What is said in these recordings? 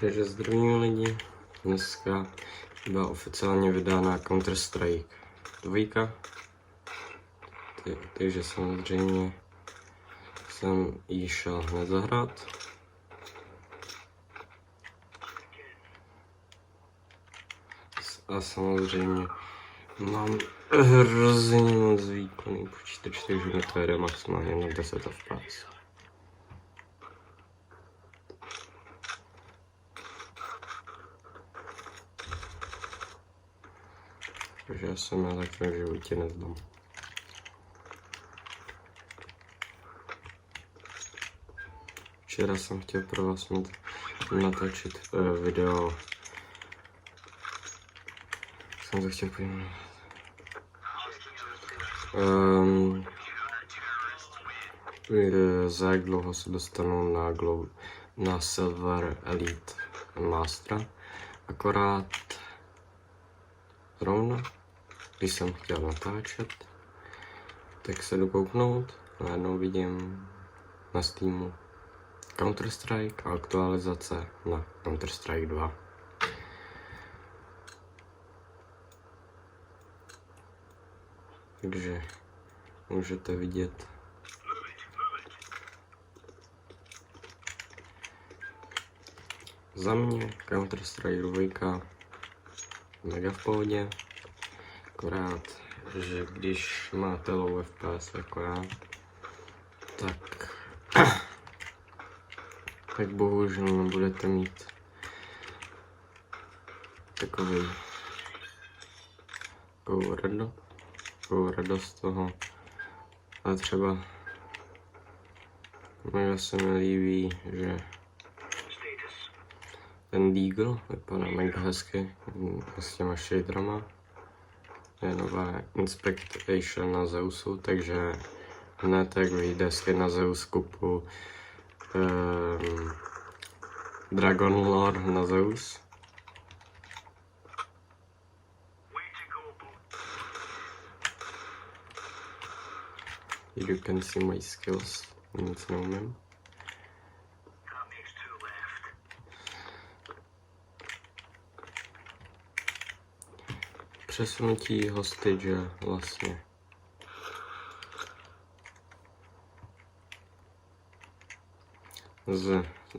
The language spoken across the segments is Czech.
Takže zdravím lidi, dneska byla oficiálně vydána Counter-Strike 2, takže samozřejmě jsem ji šel hned zahrát. A samozřejmě mám hrozně moc výkonný počítač, takže mi to jede maximálně na 10 FPS. Takže já jsem na takovém životě neznám. Včera jsem chtěl pro vás natáčet video. Jsem to chtěl pojmenovat. Za jak dlouho se dostanu na Silver Elite Mastera. Akorát rovno, když jsem chtěl natáčet, tak se jdu kouknout a najednou vidím na Steamu Counter-Strike a aktualizace na Counter-Strike 2. Takže můžete vidět za mě Counter-Strike 2 mega v pohodě, akorát, že když máte low FPS jako já, tak bohužel nebudete mít takovou radost z toho. A třeba mega se mi líbí, že ten Deagle vypadá mega hezky s těma shaderama. Je nová Inspectation na Zeusu, takže hned jak vyjde skin na Zeus, kupu Dragon Lore na Zeus. You can see my skills, nic neumím. Přesunutí hostage vlastně.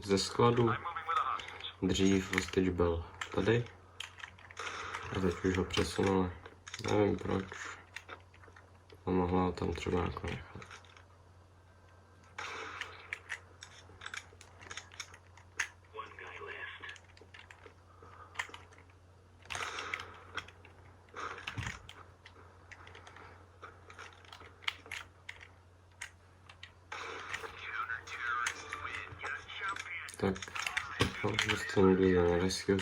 Ze skladu. Dřív hostage byl tady. A teď už ho přesunul. Nevím proč. A mohla ho tam třeba jako nechat. Tak, prostě nikdy to nerescue.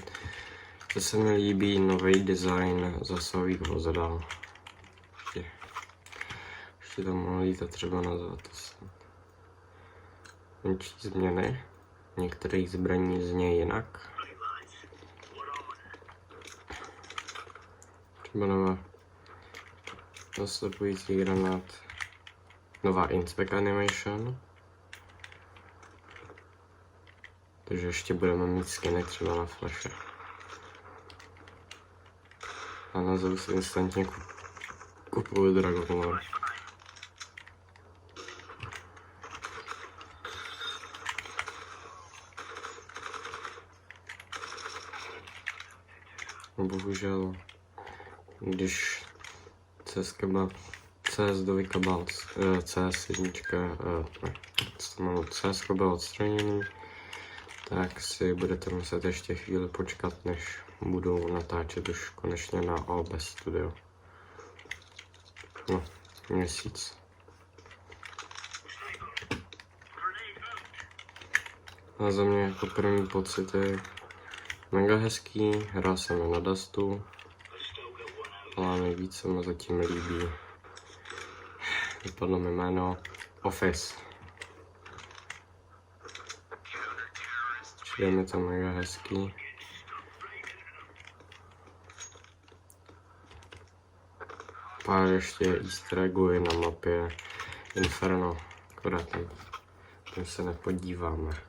To se mi líbí nový design zasových vozidel. Ještě tam mohlo lítat třeba na zátos. Menší změny. Některých zbraní zní jinak. Třeba nová nastupující granát. Nová Inspect Animation. Takže ještě budeme mít skiny třeba na flashe. A na Zeus instantně kupuju Dragon Lore. Bohužel, když CS2 byl CS byl odstraněný, tak si budete muset ještě chvíli počkat, než budou natáčet už konečně na OBS Studio. No, měsíc. A za mě jako první pocit je mega hezký, hrál jsem na Dustu, ale nejvíc se mi zatím líbí. Vypadlo mi jméno Office. Přijde mi to mega hezký. Pár ještě easter eggů je na mapě Inferno, akorát tam se nepodíváme.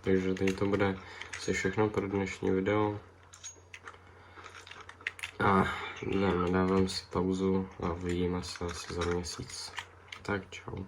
Takže tady to bude asi všechno pro dnešní video. A dávám si pauzu a uvidíme se asi za měsíc. Tak čau.